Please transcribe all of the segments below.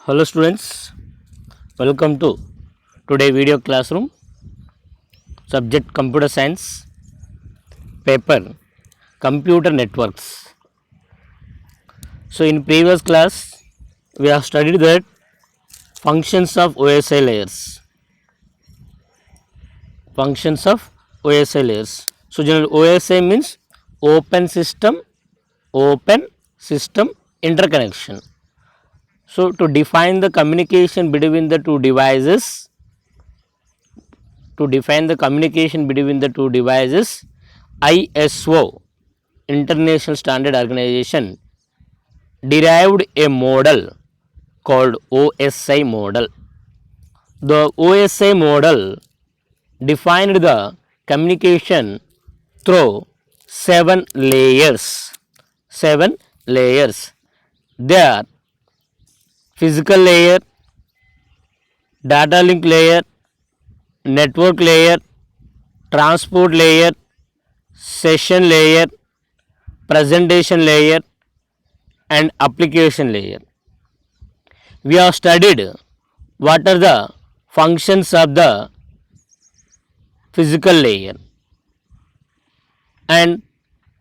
Hello students, welcome to today video classroom, subject computer science, paper computer networks. So in previous class we have studied that functions of OSI layers. Functions of OSI layers. So general OSI means open system interconnection. So to define the communication between the two devices, ISO, International Standard Organization, derived a model called OSI model. The OSI model defined the communication through 7 layers. They are physical layer, data link layer, network layer, transport layer, session layer, presentation layer and application layer. We have studied what are the functions of the physical layer and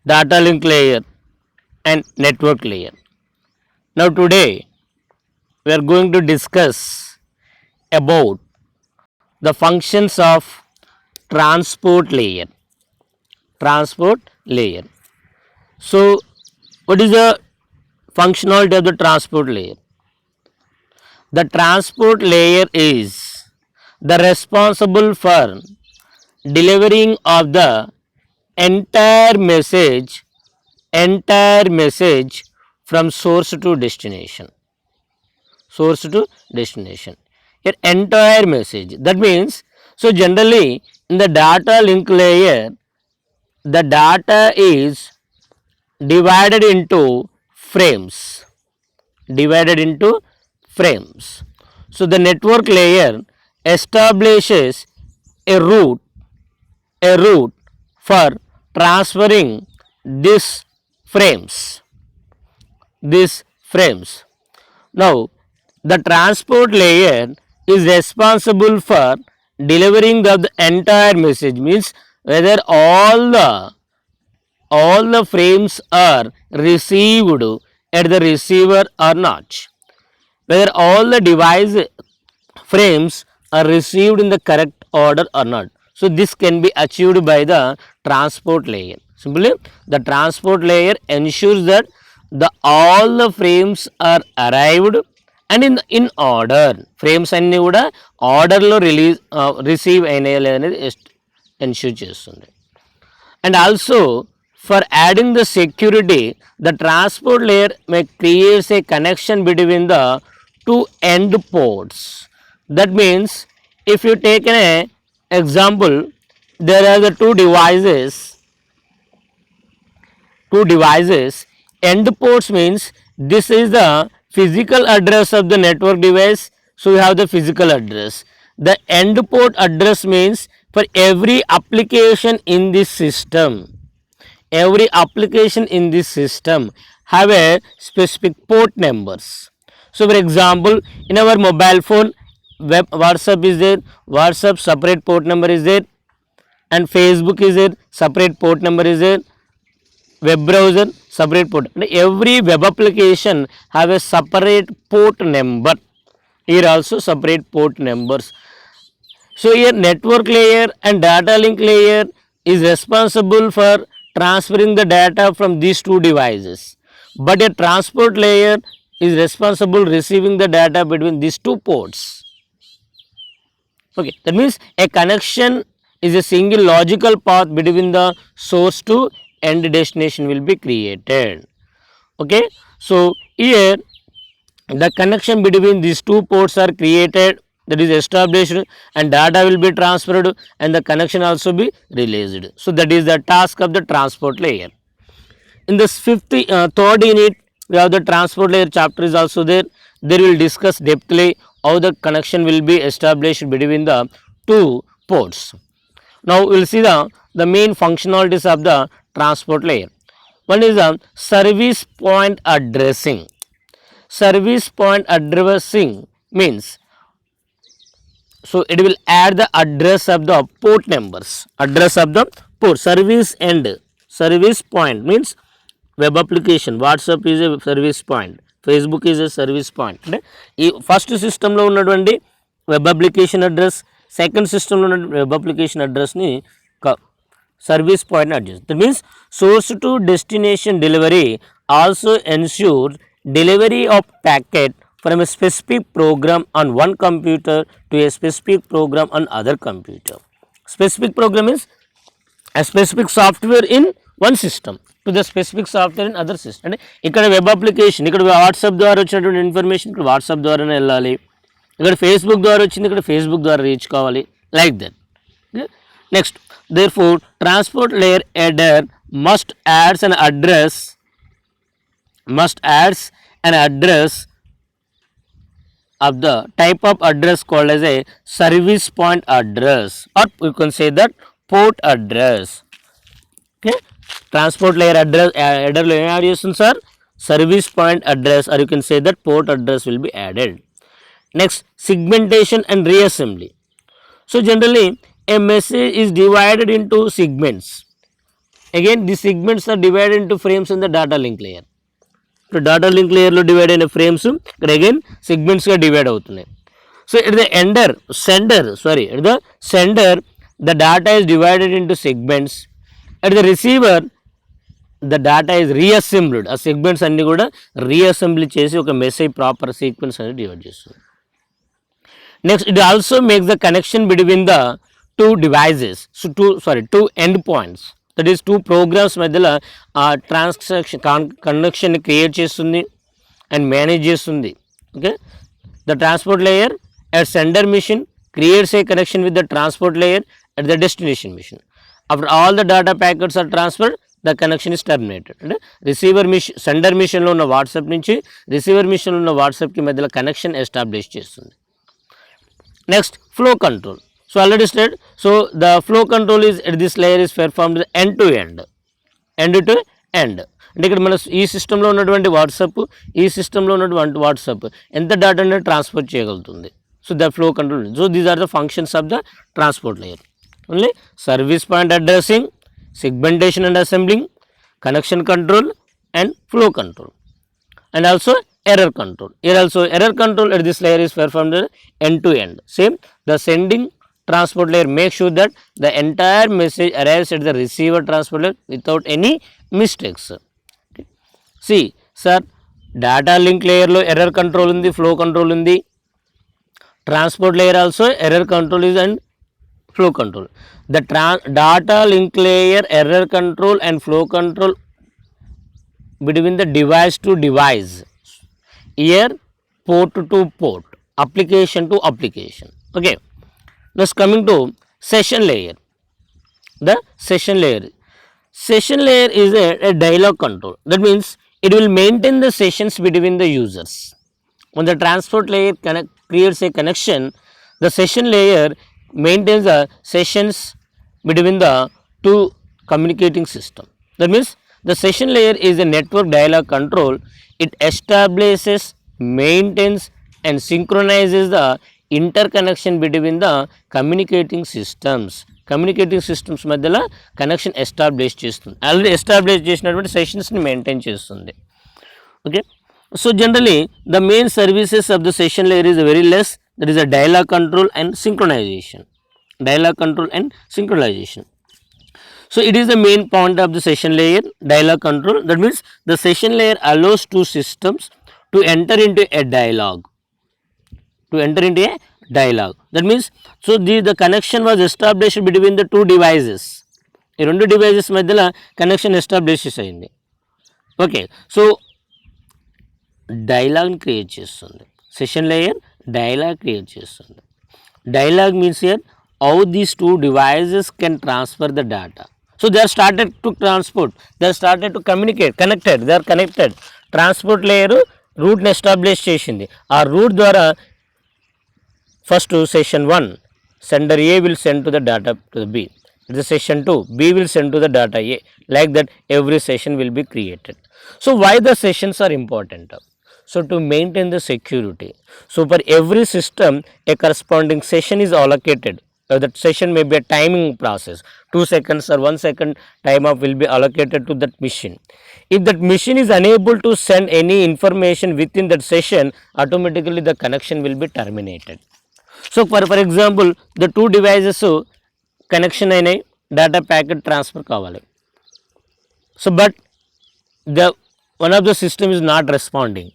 data link layer and network layer. Now today we are going to discuss about the functions of transport layer. So what is the functionality of the transport layer? The transport layer is the responsible for delivering of the entire message from source to destination. Your entire message. That means, so generally in the data link layer, the data is divided into frames. So the network layer establishes a route for transferring these frames. Now the transport layer is responsible for delivering the entire message, means whether all the frames are received at the receiver or not, whether all the device frames are received in the correct order or not. So this can be achieved by the transport layer. Simply the transport layer ensures that all the frames are arrived and in order. Frames అన్ని కూడా ఆర్డర్లో receive అయినాయి అనేది ensure చేస్తుంది. And also for adding the security, the transport layer may create a connection between the two end ports. That means if you take an example, there are the two devices. End ports means this is the physical address of the network device. So we have the physical address. The end port address means for every application in this system. Every application in this system have a specific port numbers. So for example, in our mobile phone, WhatsApp is there, WhatsApp separate port number is there, and Facebook is there, separate port number is there, web browser separate port. And every web application have a separate port number. Here also separate port numbers. So here network layer and data link layer is responsible for transferring the data from these two devices, but a transport layer is responsible receiving the data between these two ports. Okay, that means a connection is a single logical path between the source to end destination will be created. Okay, so here the connection between these two ports are created, that is established, and data will be transferred and the connection also be released. So that is the task of the transport layer. In this third unit, we have the transport layer chapter is also there. There will discuss depthly how the connection will be established between the two ports. Now we will see the main functionalities of the transport layer. One is the service point addressing. service point addressing means, so it will add the address of the port numbers, address of the port. Service end, service point means web application. WhatsApp is a service point, Facebook is a service point. అంటే ఈ first సిస్టంలో ఉన్నటువంటి web application address, second సిస్టంలో ఉన్న web application అడ్రస్ని service పాయింట్ని adjust. That means source to destination delivery also ensure delivery of packet from a specific program on one computer to a specific program on other computer. Specific program is a specific software in one system to the specific software in other system. అంటే ఇక్కడ web application, ఇక్కడ WhatsApp ద్వారా వచ్చినటువంటి information ఇక్కడ WhatsApp ద్వారానే వెళ్ళాలి, ఇక్కడ Facebook ద్వారా వచ్చింది ఇక్కడ ఫేస్బుక్ ద్వారా రీచ్ కావాలి, like that. Next, there for transport layer header must adds an address of the type of address called as a service point address, or you can say that port address. Okay, transport layer address header lo em add chestundi sir, service point address, or you can say that port address will be added. Next, segmentation and reassembly. So generally a message is divided into segments. Again, the segments are divided into frames in the data link layer. Data link లేయర్లో divide అయిన frames ఇక్కడ again సెగ్మెంట్స్గా divide అవుతున్నాయి. So it the sender the data is divided into segments. At the receiver the data is reassembled. ఆ segments అన్నీ కూడా reassembly చేసి ఒక మెసేజ్ ప్రాపర్ సీక్వెన్స్ అనేది డివైడ్ చేస్తుంది. Next, it also makes the connection between the two devices, two end points, that is two programs మధ్యలో ఆ కనెక్షన్ని క్రియేట్ చేస్తుంది అండ్ మేనేజ్ చేస్తుంది. Okay, the transport layer at sender machine creates a connection with the transport layer at the destination machine. After all the data packets are transferred, the connection is terminated. అంటే receiver machine, sender మిషన్లో ఉన్న WhatsApp నుంచి receiver మిషన్లో ఉన్న వాట్సాప్కి మధ్యలో connection establish చేస్తుంది. Next, flow control. So already state, so the flow control is at this layer is performed end to end. అంటే ఇక్కడ మన ఈ సిస్టంలో ఉన్నటువంటి వాట్సాప్, ఈ సిస్టంలో ఉన్నటువంటి వాట్సాప్ ఎంత డేటా అనేది ట్రాన్స్ఫర్ చేయగలుగుతుంది. So the flow control. So these are the functions of the transport layer. Only service point addressing, segmentation and assembling, connection control and flow control, and also error control. Here also error control at this layer is performed end to end. Same, the sending transport layer makes sure that the entire message arrives at the receiver transport layer without any mistakes. Okay. See sir, data link layer lo error control undi, flow control undi, transport layer also error control is and flow control. The data link layer error control and flow control between the device to device, here port to port, application to application. Okay, next coming to session layer. The session layer is a dialog control. That means it will maintain the sessions between the users. When the transport layer creates a connection, the session layer maintains the sessions between the two communicating system. That means the session layer is a network dialog control. It establishes, maintains and synchronizes the interconnection between the communicating systems. Communicating systems మధ్యలో connection establish చేస్తుంది. Already establish చేసినటువంటి సెషన్స్ని maintain చేస్తుంది. Okay, so generally the main services of the session layer is very less. That is a dialog control and synchronization. So it is the main point of the session layer, dialog control. That means the session layer allows two systems to enter into a dialogue. That means, so the connection was established between the two devices. ఈ రెండు devices మధ్యలో connection establish అయింది. Okay, so డైలాగ్ని create చేస్తుంది session layer. Dialogue create చేస్తుంది. Dialogue means here how these two devices can transfer the data. So they are started to transport, they are started to communicate, they are connected. Transport layer route ని establish చేసింది. ఆ route ద్వారా first session 1 sender A will send to the data to the B. It is session 2, B will send to the data A. Like that every session will be created. So why the sessions are important? So to maintain the security, so for every system a corresponding session is allocated. That session may be a timing process, 2 seconds or 1 second time off will be allocated to that machine. If that machine is unable to send any information within that session, automatically the connection will be terminated. So for example, the two devices connection అయినాయి, data packet transfer కావాలి. So but the one of the system is not responding.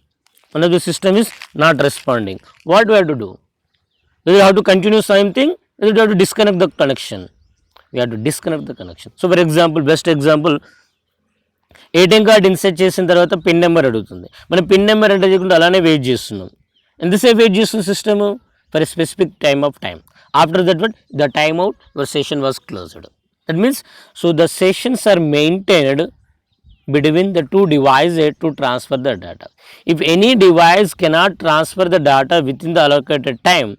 One of the system is not responding. What we have to do? We have to continue same thing. We have to disconnect the connection. We have to disconnect the connection. So for example, best example, ATM card INCET చేసిన తర్వాత pin number అడుగుతుంది. మనం pin number enter చేయకుండా అలానే wait చేస్తున్నాం. ఎంతసేపు wait చేస్తుంది system? For a specific time of time. After that what the time out your session was closed. That means so the sessions are maintained between the two devices to transfer the data. If any device cannot transfer the data within the allocated time,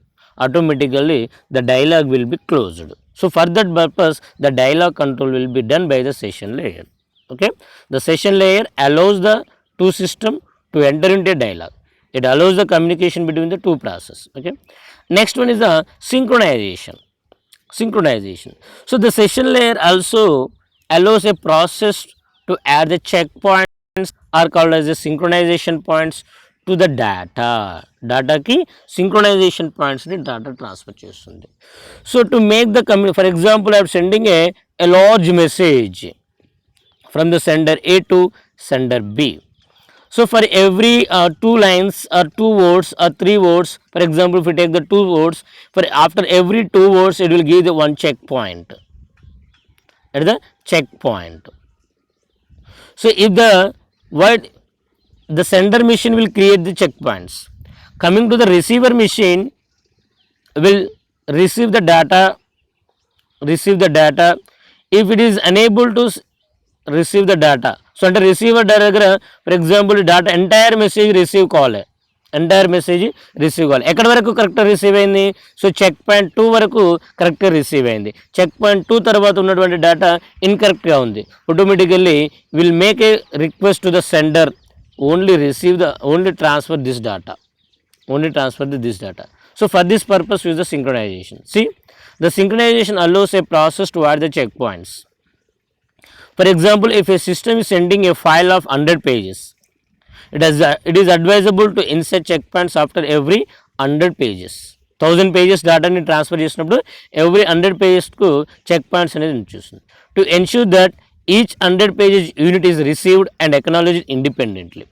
automatically the dialog will be closed. So for that purpose, the dialog control will be done by the session layer. Okay, the session layer allows the two system to enter into a dialog. It allows the communication between the two processes. Okay, next one is the synchronization. So the session layer also allows a process to add the checkpoints are called as the synchronization points to the data. Data ki synchronization points ni data transfer చేస్తుంది. So to make the for example, I am sending a large message from the sender A to sender B. So for every 2 lines or 2 words or 3 words, for example, if we take the 2 words, for after every 2 words it will give the one checkpoint at the checkpoint. So if the sender machine will create the checkpoints, coming to the receiver machine will receive the data. If it is unable to receive the data, so under receiver దగ్గర for example data entire message receive కావాలి. ఎక్కడి వరకు కరెక్ట్గా receive అయింది? So check point 2 వరకు కరెక్ట్గా receive అయింది. Check point 2 తర్వాత ఉన్నటువంటి డేటా ఇన్కరెక్ట్గా ఉంది. Automatically will make a request to the sender only transfer this data. So for this purpose use the synchronisation. See, the synchronization allows a process to add the checkpoints. For example, if a system is sending a file of 100 pages, it is advisable to insert checkpoints after every 100 pages. 1000 pages డేటాని transfer చేసినప్పుడు every 100 pagesకు check points అనేది చూస్తుంది. To ensure that each 100 pages unit is received and acknowledged independently.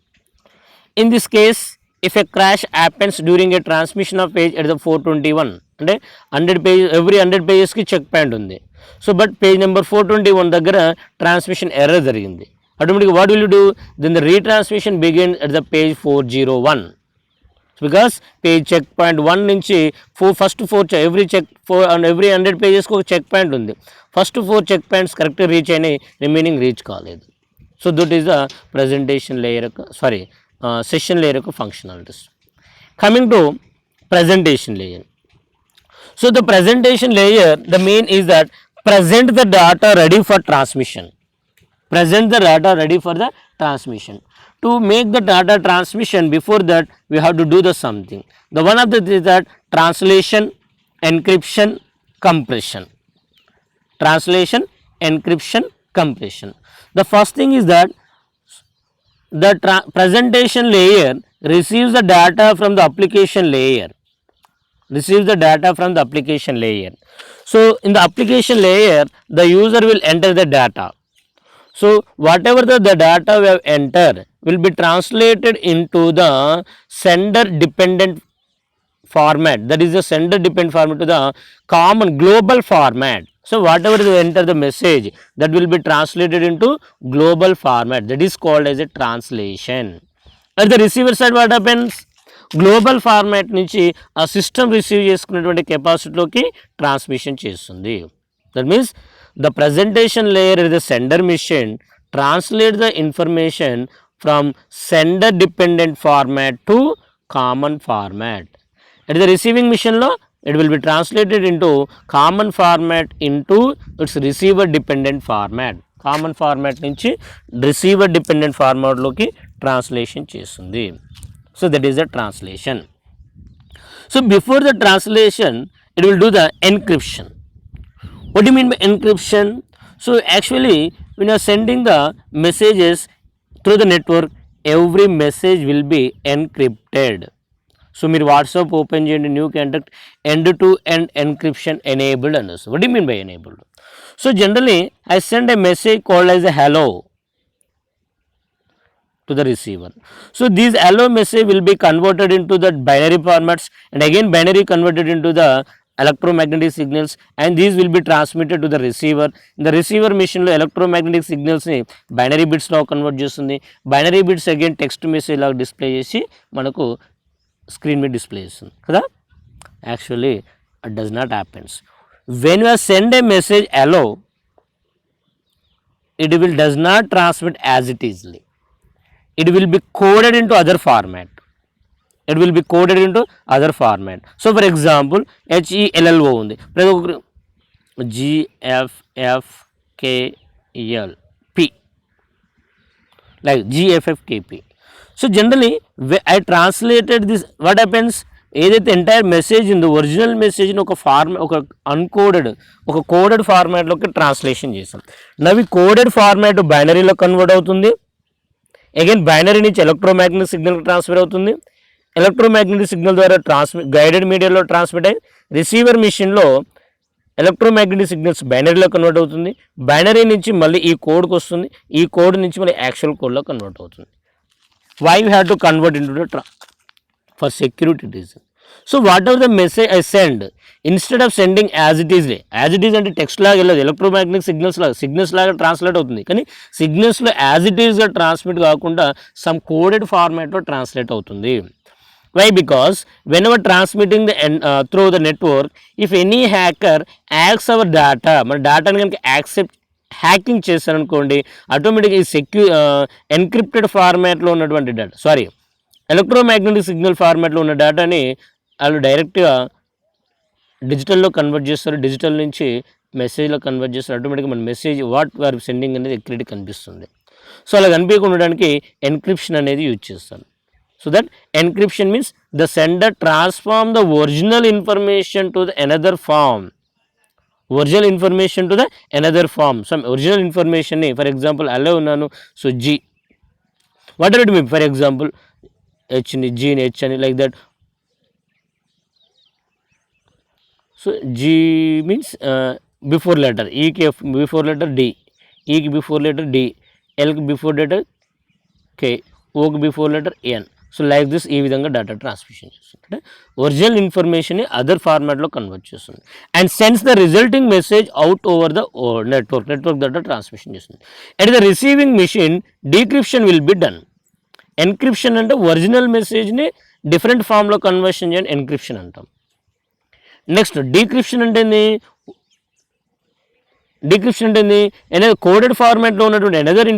In this case, if a crash happens during a transmission of page at the 421, అంటే 100 pages, every 100 pagesకి check point ఉంది. So but page number 421 దగ్గర transmission error జరిగింది. Automatically what will you do? Then the retransmission begins at the page 401. Because page checkpoint 1 నుంచి first 4 every 100 pages కు check point ఉంది. First 4 check points కరెక్ట్గా reach అయినాయి, remaining reach కాలేదు. So that is the presentation layer యొక్క session layer యొక్క functionalities. Coming to presentation layer. So the presentation layer, the main is that present the data ready for transmission. To make the data transmission, before that we have to do the something. The one of the is that translation, encryption, compression. The first thing is that the presentation layer receives the data from the application layer. So in the application layer, the user will enter the data. So whatever the data we have entered will be translated into the sender dependent format. That is the sender dependent format to the common global format. So whatever you enter the message, that will be translated into global format. That is called as a translation. At the receiver side, what happens? Global format నుంచి ఆ system receive చేసుకునేటువంటి కెపాసిటీలోకి transmission చేస్తుంది. That means the presentation layer is the sender machine translate the information from sender dependent format to common format. At the receiving machine lo it will be translated into common format into its receiver dependent format. Common format నుంచి receiver dependent format లోకి translation చేస్తుంది. So that is the translation. So before the translation, it will do the encryption. What do you mean by encryption? So actually, when you are sending the messages through the network, every message will be encrypted. So మీరు WhatsApp open చేయండి, new contact, end to end encryption enabled అని వస్తుంది. What you mean by enabled? So generally I send a message called as a hello to the receiver. So these hello message will be converted into the binary formats, and again binary converted into the electromagnetic signals, and these will be transmitted to the receiver. The receiver machine లో electromagnetic signals ని binary bits లో convert చేస్తుంది. binary bits again text message లాగా display చేసి మనకు screen మీద display చేస్తుంది కదా. Actually it does not happens. When you send a message hello, it will does not transmit as it easily. It will be coded into other format. It will be coded into other format. So for example, HELLO ఉంది, ప్రతి ఒక్కరు GFFKLP, like GFFKP. So generally I translated this. What happens? ఏదైతే entire message ఉందో original మెసేజ్ని ఒక అన్కోడెడ్ ఒక coded ఫార్మాట్లోకి translation చేసాం. నవి coded format బైనరీలో convert అవుతుంది. అగైన్ బైనరీ నుంచి ఎలక్ట్రోమాగ్నెటిక్ సిగ్నల్ ట్రాన్స్ఫర్ అవుతుంది. ఎలక్ట్రోమాగ్నెటిక్ సిగ్నల్ ద్వారా గైడెడ్ మీడియాలో ట్రాన్స్మిట్ అయ్యి రిసీవర్ మిషన్లో ఎలక్ట్రోమాగ్నెటిక్ సిగ్నల్స్ బైనరీలో కన్వర్ట్ అవుతుంది. బైనరీ నుంచి మళ్ళీ ఈ కోడ్కి వస్తుంది. ఈ కోడ్ నుంచి మళ్ళీ యాక్చువల్ కోడ్లో కన్వర్ట్ అవుతుంది. Why you have to convert in to the for security reason. So whatever the message I send, instead of sending as it is అంటే టెక్స్ట్ లాగా వెళ్ళదు, ఎలక్ట్రోమాగ్నెటిక్ సిగ్నల్స్ లాగా ట్రాన్స్లేట్ అవుతుంది. కానీ సిగ్నల్స్లో యాజ్ ఇట్ ఈస్గా ట్రాన్స్మిట్ కాకుండా సమ్ కోడెడ్ ఫార్మాట్లో ట్రాన్స్లేట్ అవుతుంది. Why? Because whenever transmitting the through the network, if any hacker access our data, మన డేటాని కనుక హ్యాకింగ్ చేశారనుకోండి, ఆటోమేటిక్గా ఈ ఎన్క్రిప్టెడ్ ఫార్మాట్లో ఉన్నటువంటి డేటా, ఎలక్ట్రోమాగ్నెటిక్ సిగ్నల్ ఫార్మాట్లో ఉన్న డేటాని వాళ్ళు డైరెక్ట్గా డిజిటల్లో కన్వర్ట్ చేస్తారు. డిజిటల్ నుంచి మెసేజ్లో కన్వర్ట్ చేస్తారు. ఆటోమేటిక్గా మన మెసేజ్ వాట్ వారు సెండింగ్ అనేది క్లియర్గా కనిపిస్తుంది. సో అలా కనిపించకుండా ఉండడానికి ఎన్క్రిప్షన్ అనేది యూజ్ చేస్తాను. So that encryption means the sender transform the original information to the another form. Original information to the another form. Some original ఇన్ఫర్మేషన్ని ఫర్ ఎగ్జాంపుల్ అలా ఉన్నాను. So G whatever it mean, for example హెచ్ని జీని H అని like that. So G means before letter, ఈకి before letter D, ఈకి before letter D, ఎల్కి before letter K, ఓకి before letter N. So like this ఈ విధంగా data transmission చేస్తుంది. అంటే ఒరిజినల్ ఇన్ఫర్మేషన్ని అదర్ ఫార్మాట్లో కన్వర్ట్ చేస్తుంది and sends the resulting message out over the network data transmission చేస్తుంది. At the receiving machine decryption will be done. Encryption అంటే original మెసేజ్ని డిఫరెంట్ ఫామ్లో కన్వర్షన్ చేయని ఎన్క్రిప్షన్ అంటాం. నెక్స్ట్ డీక్రిప్షన్ అంటే ఏంది? అనేది కోడెడ్ ఫార్మాట్లో ఉన్నటువంటి అనదర్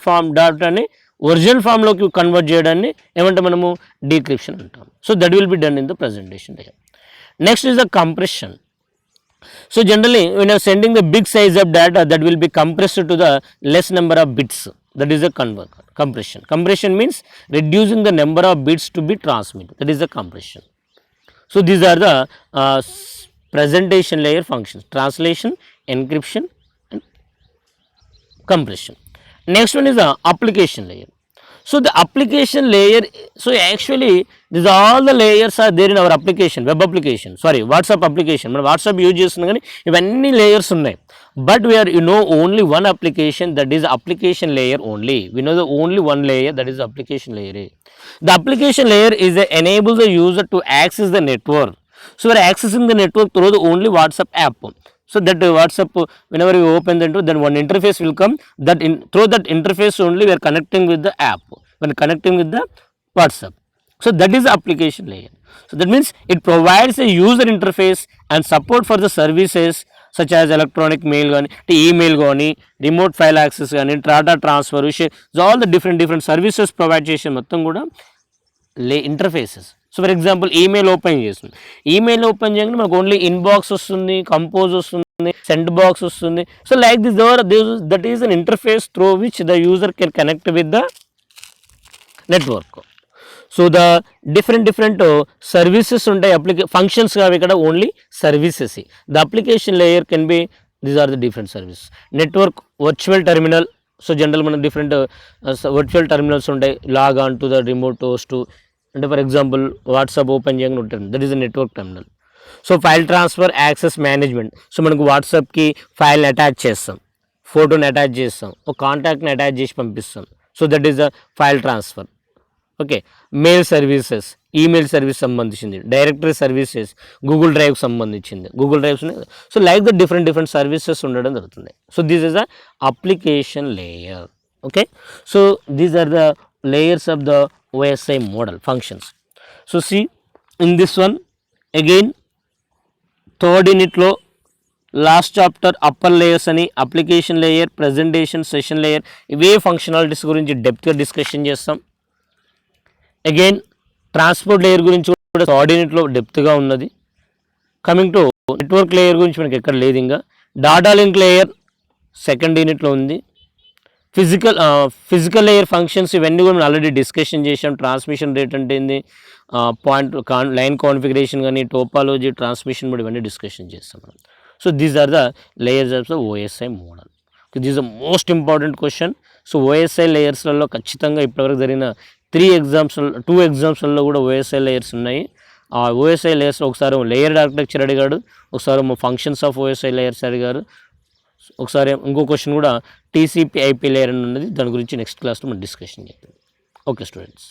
ఫామ్ డేటాని ఒరిజినల్ ఫామ్లోకి కన్వర్ట్ చేయడాన్ని ఏమంటే మనము డీక్రిప్షన్ అంటాం. So that will be done in the presentation. Next is the compression. So generally when you are sending the big size of data, that will be compressed to the less number of bits. That is a compression. Compression means reducing the number of bits to be transmitted. That is the compression. So these are the presentation layer functions: translation, encryption and compression. Next one is the application layer. So the application layer, so actually these all the layers are there in our application, web application, WhatsApp application. మనం WhatsApp use చేస్తున్నాం కానీ ఇవన్నీ layers ఉన్నాయి. But we are only one application, that is application layer only. We know the only one layer, that is application layer. The application layer is enable the user to access the network. So we are accessing the network through the only WhatsApp app. So that WhatsApp, whenever you open the network, then one interface will come. Through that interface only we are connecting with the app, when connecting with the WhatsApp. So that is the application layer. So that means it provides a user interface and support for the services such as electronic mail gaani, email gaani, remote file access gaani, data transfer, all the different services provide చేసే మొత్తం కూడా interfaces. So for example email open చేస్తుంది. Email open చేయగానే మనకు only inbox వస్తుంది, compose వస్తుంది, send box వస్తుంది. So like this that is an interface through which the user can connect with the network. So the different services ఉంటాయి, functions కావు ఇక్కడ, only services. The application layer can be, these are the different service. Network, virtual terminal. So general మనకు different virtual terminals ఉంటాయి. Log on to the remote host, అంటే for example WhatsApp open చేయగానే ఉంటుంది, that is the network terminal. So file transfer, access management. So మనకు వాట్సాప్కి ఫైల్ని attach చేస్తాం, ఫోటోని అటాచ్ చేస్తాం, ఒక కాంటాక్ట్ని అటాచ్ చేసి పంపిస్తాం. So that is the file transfer. Okay. Mail services, email service సంబంధించింది. డైరెక్టరీ సర్వీసెస్, గూగుల్ డ్రైవ్కి సంబంధించింది, Google drives. So like the different services ఉండడం జరుగుతుంది. So this is the application layer. Okay. So these are the layers of the OSI model functions. So see in this one again, third unit lo last chapter upper layers ani application layer, presentation, session layer, ఇవే functionalities గురించి డెప్త్గా discussion చేస్తాం. Again transport layer గురించి కూడా third యూనిట్లో డెప్త్గా ఉన్నది. Coming to network layer గురించి మనకి ఎక్కడ లేదు. ఇంకా డాటా లింక్ లేయర్ సెకండ్ యూనిట్లో ఉంది. ఫిజికల్ లేయర్ ఫంక్షన్స్ ఇవన్నీ కూడా మనం ఆల్రెడీ డిస్కషన్ చేసాం. ట్రాన్స్మిషన్ రేట్ అంటే ఏంది, లైన్ కాన్ఫిగరేషన్ కానీ, టోపాలజీ, ట్రాన్స్మిషన్ మోడ్, ఇవన్నీ డిస్కషన్ చేస్తాం మనం. So these are the layers of the OSI model. This the most important question. సో ఓఎస్ఐ లేయర్స్లలో ఖచ్చితంగా ఇప్పటివరకు జరిగిన 2 ఎగ్జామ్స్లలో కూడా ఓఎస్ఐ లేయర్స్ ఉన్నాయి. ఆ ఓఎస్ఐ లేయర్స్ ఒకసారి లేయర్డ్ ఆర్కిటెక్చర్ అడిగాడు, ఒకసారి ఫంక్షన్స్ ఆఫ్ ఓఎస్ఐ లేయర్స్ అడిగారు, ఒకసారి ఇంకో క్వశ్చన్ కూడా టీసీపీ ఐపీ లేయర్ అని ఉన్నది. దాని గురించి నెక్స్ట్ క్లాస్లో మనం డిస్కషన్ చేద్దాం. Okay students.